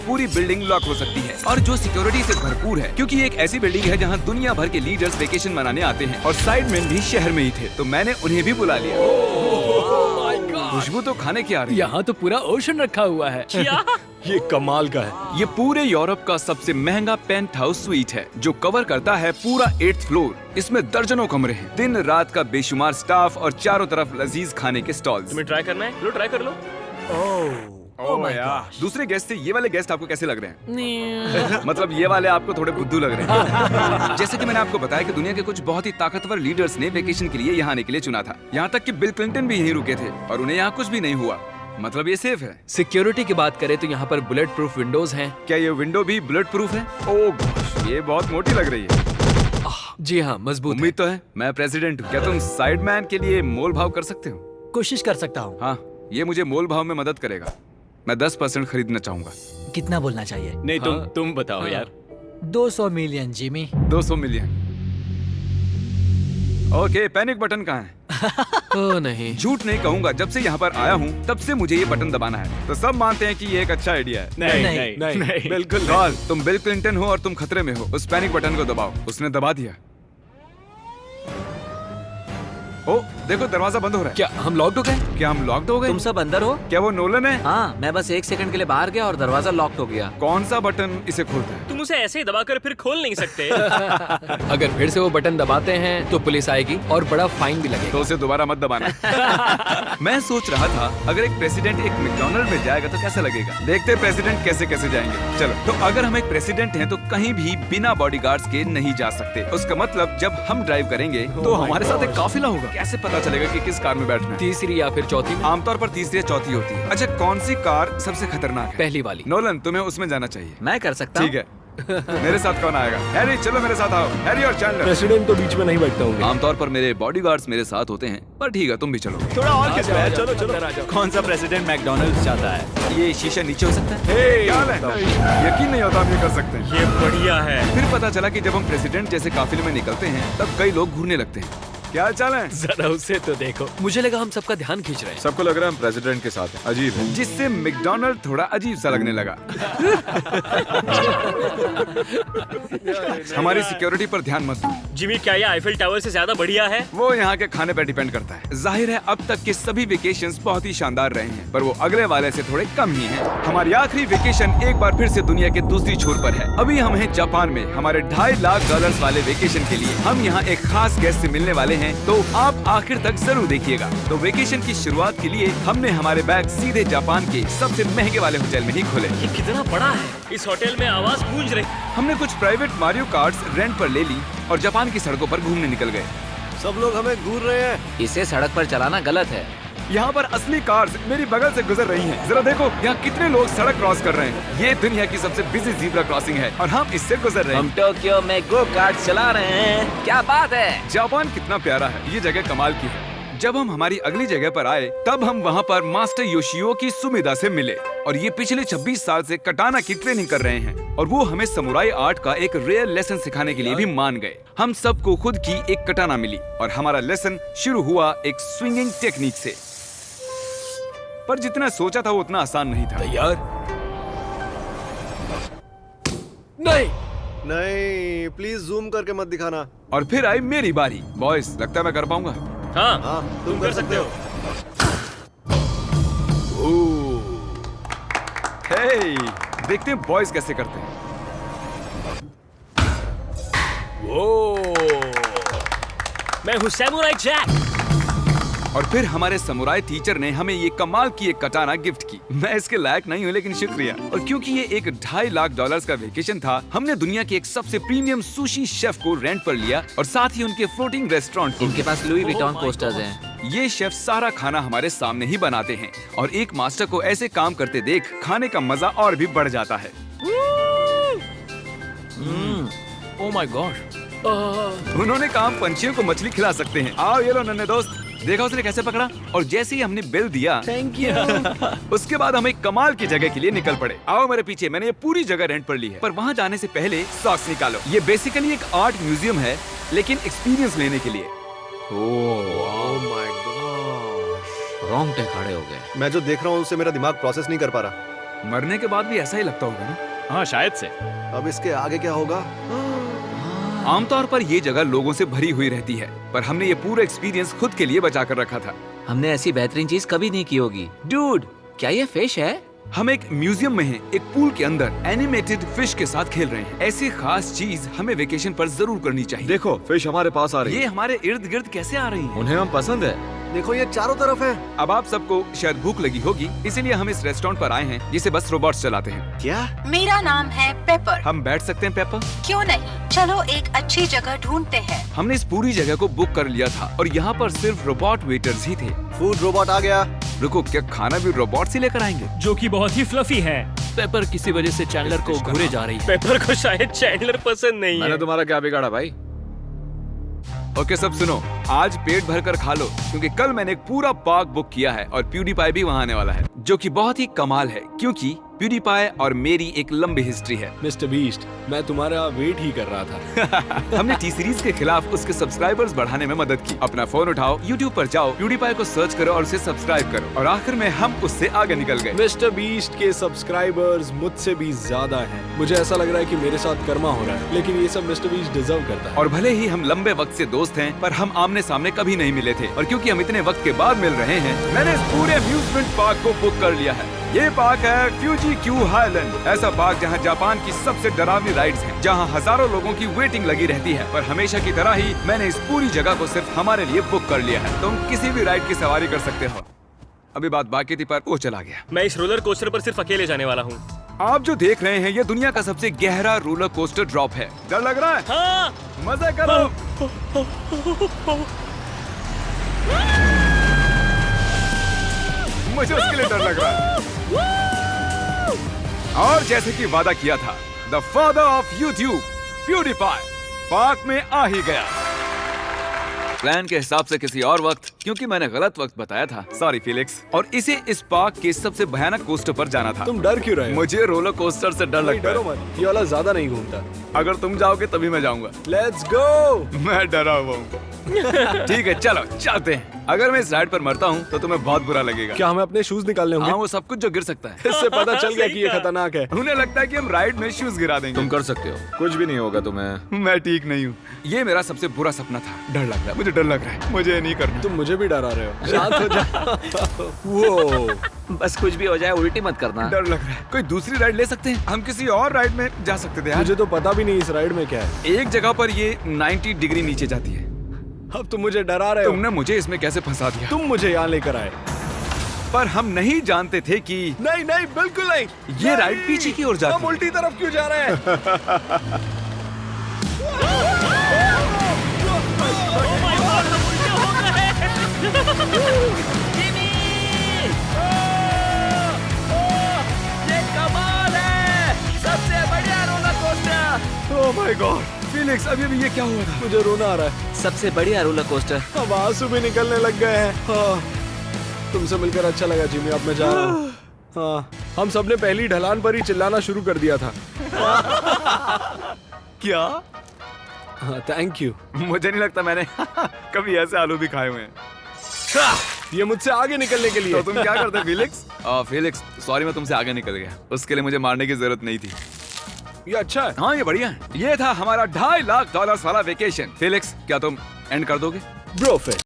पूरी building lock हो सकती है और जो सिक्योरिटी से भरपूर है, क्योंकि ये एक ऐसी बिल्डिंग है जहाँ दुनिया भर के लीडर्स वेकेशन मनाने आते हैं और साइडमैन भी शहर में ही थे, तो मैंने उन्हें भी बुला लिया। खुशबू तो खाने की आ रही है। यहाँ तो पूरा ओशन रखा हुआ है। क्या? ये कमाल का है। ये पूरे यूरोप का सबसे महंगा पेंट हाउस स्वीट है जो कवर करता है पूरा 8th फ्लोर। इसमें दर्जनों कमरे हैं, दिन रात का बेशुमार स्टाफ और चारों तरफ लजीज खाने के स्टॉल्स। तुम्हें ट्राई करना है? लो ट्राई कर लो। दूसरे गेस्ट से ये वाले गेस्ट आपको कैसे लग रहे हैं? मतलब ये वाले आपको थोड़े बुद्धू लग रहे हैं। जैसे कि मैंने आपको बताया कि दुनिया के कुछ बहुत ही ताकतवर लीडर्स ने वेकेशन के लिए यहाँ आने के लिए चुना था। यहाँ तक कि बिल क्लिंटन भी यहीं रुके थे और उन्हें यहाँ कुछ भी नहीं हुआ। मतलब ये सेफ है। सिक्योरिटी की बात करें तो यहाँ पर बुलेट प्रूफ विंडोज हैं। क्या ये विंडो भी बुलेट प्रूफ है? ओह gosh, ये बहुत मोटी लग रही है। जी हाँ, मजबूत है। उम्मीद तो है। मैं प्रेसिडेंट हूँ, क्या तुम साइडमैन के लिए मोल भाव कर सकते हो? कोशिश कर सकता हूँ। हाँ, ये मुझे मोल भाव में मदद करेगा। मैं 10% खरीदना चाहूंगा। कितना बोलना चाहिए? नहीं हाँ। तुम बताओ यार। 200 million Jimmy. 200 million. Okay, panic button कहाँ है? ओह नहीं, झूठ नहीं कहूंगा, जब से यहाँ पर आया हूँ तब से मुझे ये बटन दबाना है, तो सब मानते हैं कि ये एक अच्छा आइडिया है। नहीं बिल्कुल कॉल, तुम बिल क्लिंटन हो और तुम खतरे में हो। उस पैनिक बटन को दबाओ। उसने दबा दिया। ओ देखो, दरवाजा बंद हो रहा है। क्या हम लॉक्ड हो गए? क्या हम लॉक्ड हो गए? तुम सब अंदर हो? क्या वो नोलन है? हाँ, मैं बस 1 सेकंड के लिए बाहर गया और दरवाजा लॉक हो गया। कौन सा बटन इसे खोलता है? तुम उसे ऐसे ही दबाकर फिर खोल नहीं सकते। अगर फिर से वो बटन दबाते हैं तो पुलिस आएगी और बड़ा फाइन भी लगेगा। तो उसे दोबारा मत दबाना। मैं सोच रहा था अगर एक प्रेसिडेंट एक मैकडॉनल्ड में जाएगा तो कैसा लगेगा। देखते प्रेसिडेंट कैसे कैसे जाएंगे। चलो, तो अगर हम एक प्रेसिडेंट हैं तो कहीं भी बिना बॉडीगार्ड्स के नहीं जा सकते। उसका मतलब जब हम ड्राइव करेंगे तो हमारे साथ एक काफिला होगा। कैसे पता चलेगा कि किस कार में बैठना है? तीसरी या फिर चौथी में? आमतौर पर तीसरी या चौथी होती है। अच्छा, कौन सी कार सबसे खतरनाक है? पहली वाली। नोलन, तुम्हें उसमें जाना चाहिए। मैं कर सकता हूँ। ठीक है। मेरे साथ कौन आएगा? हैरी, चलो मेरे साथ आओ। हैरी और चैंडलर। प्रेसिडेंट तो बीच में नहीं बैठता हूँ। आमतौर पर मेरे बॉडीगार्ड्स मेरे साथ होते हैं, पर ठीक है, तुम भी चलो। थोड़ा और किस है? चलो चलो। कौन सा प्रेसिडेंट मैकडॉनल्ड्स चाहता है? ये शीशा नीचे हो सकता है? क्या है? यकीन नहीं होता हम ये कर सकते हैं। ये बढ़िया है। फिर पता चला कि जब हम प्रेसिडेंट जैसे काफिले में निकलते हैं तब कई लोग घूरने लगते हैं। क्या चाल है? जरा उसे तो देखो। मुझे लगा हम सबका ध्यान खींच रहे हैं। सबको लग रहा है हम प्रेसिडेंट के साथ हैं। अजीब है। जिससे मैकडॉनल्ड थोड़ा अजीब सा लगने लगा। हमारी सिक्योरिटी पर ध्यान मत दो। जिमी, क्या ये आईफिल टावर से ज्यादा बढ़िया है? वो यहाँ के खाने पर डिपेंड करता है। जाहिर है अब तक के सभी वेकेशंस बहुत ही शानदार रहे हैं, पर वो अगले वाले से थोड़े कम ही हैं। हमारी आखिरी वेकेशन एक बार फिर से दुनिया के दूसरी छोर पर है। अभी हम हैं जापान में, हमारे $2.5 लाख वाले वेकेशन के लिए। हम यहाँ एक खास गेस्ट से मिलने वाले हैं, तो आप आखिर तक जरूर देखिएगा। तो वेकेशन की शुरुआत के लिए हमने हमारे बैग सीधे जापान के सबसे महंगे वाले होटल में ही खोले। ये कितना बड़ा है? इस होटल में आवाज गूंज रही। हमने कुछ प्राइवेट मारियो कार्ट्स रेंट पर ले ली और जापान की सड़कों पर घूमने निकल गए। सब लोग हमें घूर रहे हैं। इसे सड़क पर चलाना गलत है। यहाँ पर असली कार्स मेरी बगल से गुजर रही हैं। जरा देखो यहाँ कितने लोग सड़क क्रॉस कर रहे हैं। ये दुनिया की सबसे बिजी ज़ीब्रा क्रॉसिंग है और हम इससे गुजर रहे हैं। हम टोक्यो में गो कार्ट चला रहे हैं। क्या बात है? जापान कितना प्यारा है। ये जगह कमाल की है। जब हम हमारी अगली जगह पर आए तब हम वहाँ पर मास्टर योशियो की सुमिदा से मिले और ये पिछले 26 साल से कटाना की ट्रेनिंग कर रहे हैं और वो हमें समुराई आर्ट का एक रेयर लेसन सिखाने के लिए भी मान गए। हम सबको खुद की एक कटाना मिली और हमारा लेसन शुरू हुआ एक स्विंगिंग टेक्निक से, पर जितना सोचा था वो उतना आसान नहीं था। तैयार? नहीं। नहीं, प्लीज जूम करके मत दिखाना। और फिर आई मेरी बारी। बॉयज, लगता है मैं कर पाऊंगा। हाँ, तुम कर सकते हो। हे, देखते हैं बॉयज कैसे करते हैं। मैं हूँ सैमुराई जैक। और फिर हमारे समुराई टीचर ने हमें ये कमाल की एक कटाना गिफ्ट की। मैं इसके लायक नहीं हूँ, लेकिन शुक्रिया। और क्योंकि ये एक $2.5 लाख का वेकेशन था, हमने दुनिया के एक सबसे प्रीमियम सुशी शेफ को रेंट पर लिया और साथ ही उनके फ्लोटिंग रेस्टोरेंट को। इनके पास लुई विटॉन पोस्टर्स हैं। ये शेफ सारा खाना हमारे सामने ही बनाते हैं और एक मास्टर को ऐसे काम करते देख खाने का मजा और भी बढ़ जाता है। Oh my God. उन्होंने कहा हम पंछियों को मछली खिला सकते हैं। आओ ये लो नन्हे दोस्त। देखा उसने कैसे पकड़ा। और जैसे ही हमने बिल दिया, थैंक यू। उसके बाद हम एक कमाल की जगह के लिए निकल पड़े। आओ मेरे पीछे, मैंने ये पूरी जगह रेंट पर ली है। पर वहाँ जाने से पहले सॉक्स निकालो। ये बेसिकली एक आर्ट म्यूजियम है, लेकिन एक्सपीरियंस लेने के लिए। ओह माय गॉड, रोंगटे खड़े हो गए। मैं जो देख रहा हूँ उससे मेरा दिमाग प्रोसेस नहीं कर पा रहा। मरने के बाद भी ऐसा ही लगता होगा ना? हाँ शायद से। अब इसके आगे क्या होगा? आमतौर पर ये जगह लोगों से भरी हुई रहती है, पर हमने ये पूरा एक्सपीरियंस खुद के लिए बचा कर रखा था। हमने ऐसी बेहतरीन चीज कभी नहीं की होगी। डूड, क्या ये फिश है? हम एक म्यूजियम में हैं, एक पूल के अंदर एनिमेटेड फिश के साथ खेल रहे हैं। ऐसी खास चीज हमें वेकेशन पर जरूर करनी चाहिए। देखो फिश हमारे पास आ रही ये है। हमारे इर्द गिर्द कैसे आ रही हैं? उन्हें हम पसंद है। देखो ये चारों तरफ है। अब आप सबको शायद भूख लगी होगी, इसीलिए हम इस रेस्टोरेंट पर आए हैं जिसे बस रोबोट्स चलाते हैं। क्या? मेरा नाम है पेपर। हम बैठ सकते हैं पेपर? क्यों नहीं, चलो एक अच्छी जगह ढूंढते हैं। हमने इस पूरी जगह को बुक कर लिया था और यहाँ पर सिर्फ रोबोट वेटर्स ही थे। फूड रोबोट आ गया। रुको, क्या खाना भी रोबोट से लेकर आएंगे? जो कि बहुत ही फ्लफी है। पेपर किसी वजह से चैंडलर को घूरे जा रही है। पेपर को शायद चैंडलर पसंद नहीं मैंने है। तुम्हारा क्या बिगाड़ा भाई? ओके सब सुनो, आज पेट भर कर खा लो, क्योंकि कल मैंने एक पूरा पार्क बुक किया है और प्यूडीपाई भी वहाँ आने वाला है, जो कि बहुत ही कमाल है, क्योंकि प्यूडीपाई और मेरी एक लंबी हिस्ट्री है। मिस्टर बीस्ट, मैं तुम्हारा वेट ही कर रहा था। हमने टी सीरीज के खिलाफ उसके सब्सक्राइबर्स बढ़ाने में मदद की। अपना फोन उठाओ, यूट्यूब पर जाओ, प्यूडीपाई को सर्च करो और उसे सब्सक्राइब करो, और आखिर में हम उससे आगे निकल गए। मिस्टर बीस्ट के सब्सक्राइबर्स मुझसे भी ज्यादा हैं। मुझे ऐसा लग रहा है कि मेरे साथ कर्मा हो रहा है, लेकिन ये सब मिस्टर बीस्ट डिजर्व करता है। और भले ही हम लंबे वक्त से दोस्त हैं, पर हम आमने सामने कभी नहीं मिले थे, और क्योंकि हम इतने वक्त के बाद मिल रहे हैं, मैंने इस पूरे अम्यूजमेंट पार्क को बुक कर लिया है। ये पार्क है फ्यूजी क्यू हाईलैंड, ऐसा पार्क जहाँ जापान की सबसे डरावनी राइड्स हैं, जहाँ हजारों लोगों की वेटिंग लगी रहती है। पर हमेशा की तरह ही मैंने इस पूरी जगह को सिर्फ हमारे लिए बुक कर लिया है। तुम किसी भी राइड की सवारी कर सकते हो। अभी बात बाकी थी, पर वो चला गया। मैं इस रोलर कोस्टर पर सिर्फ अकेले जाने वाला हूँ। आप जो देख रहे हैं, ये दुनिया का सबसे गहरा रोलर कोस्टर ड्रॉप है। डर लग रहा है? हाँ, मजे करो। मुझे उसके लिए डर लग रहा है। और जैसे कि वादा किया था, the father of YouTube PewDiePie park में आ ही गया। प्लान के हिसाब से किसी और वक्त, क्योंकि मैंने गलत वक्त बताया था, सॉरी फिलिक्स। और इसे इस पार्क के सबसे भयानक कोस्टर पर जाना था। तुम डर क्यों रहे हो? मुझे रोलर कोस्टर से डर नहीं, लगता डरो है। मत, ये वाला ज्यादा नहीं घूमता। अगर तुम जाओगे तभी मैं जाऊंगा। Let's go. मैं डरा हुआ हूँ। ठीक है, चलो चलते हैं। अगर मैं इस राइड पर मरता हूँ तो तुम्हें बहुत बुरा लगेगा। क्या हमें अपने शूज निकालने हाँ, होंगे? वो सब कुछ जो गिर सकता है। इससे पता चल गया कि ये खतरनाक है। उन्हें लगता है कि हम राइड में शूज गिरा देंगे। तुम कर सकते हो, कुछ भी नहीं होगा तुम्हें। मैं ठीक नहीं हूँ। ये मेरा सबसे बुरा सपना था। डर लग रहा है, मुझे डर लग रहा है। मुझे नहीं करना। तुम मुझे भी डरा रहे हो। शांत हो जा। वो बस कुछ भी हो जाए उल्टी मत करना। डर लग रहा है। कोई दूसरी राइड ले सकते हैं? हम किसी और राइड में जा सकते थे यार। मुझे तो पता भी नहीं इस राइड में क्या है। एक जगह पर ये 90 डिग्री नीचे जाती है। अब तुम मुझे डरा रहे हो। तुमने मुझे इसमें कैसे फंसा दिया? तुम मुझे यहाँ लेकर आए। पर हम नहीं जानते थे कि नहीं नहीं, बिल्कुल नहीं। ये राइड पीछे की ओर जाती हम है। उल्टी तरफ क्यों जा रहे हैं? ओह माय गॉड, फिलिक्स, अभी ये क्या हुआ था? मुझे रोना आ रहा है। सबसे बढ़िया रोलर कोस्टर। अब आंसू भी निकलने लग गए हैं। हाँ, तुमसे मिलकर अच्छा लगा जिमी। अब मैं जा रहा हूँ। हाँ, हम सबने पहली ढलान पर ही चिल्लाना शुरू कर दिया था। क्या? हाँ, थैंक यू। मुझे नहीं लगता मैंने कभी ऐसे आलू भी खाए हुए हैं। ये मुझसे आगे निकलने के लिए। तो तुम क्या करते फिलिक्स? फिलिक्स, सॉरी, मैं तुमसे आगे निकल गया। उसके लिए मुझे मारने की जरूरत नहीं थी। ये अच्छा है। हाँ, ये बढ़िया है। ये था हमारा $2.5 लाख वाला वेकेशन। फिलिक्स, क्या तुम एंड कर दोगे? ब्रो फिर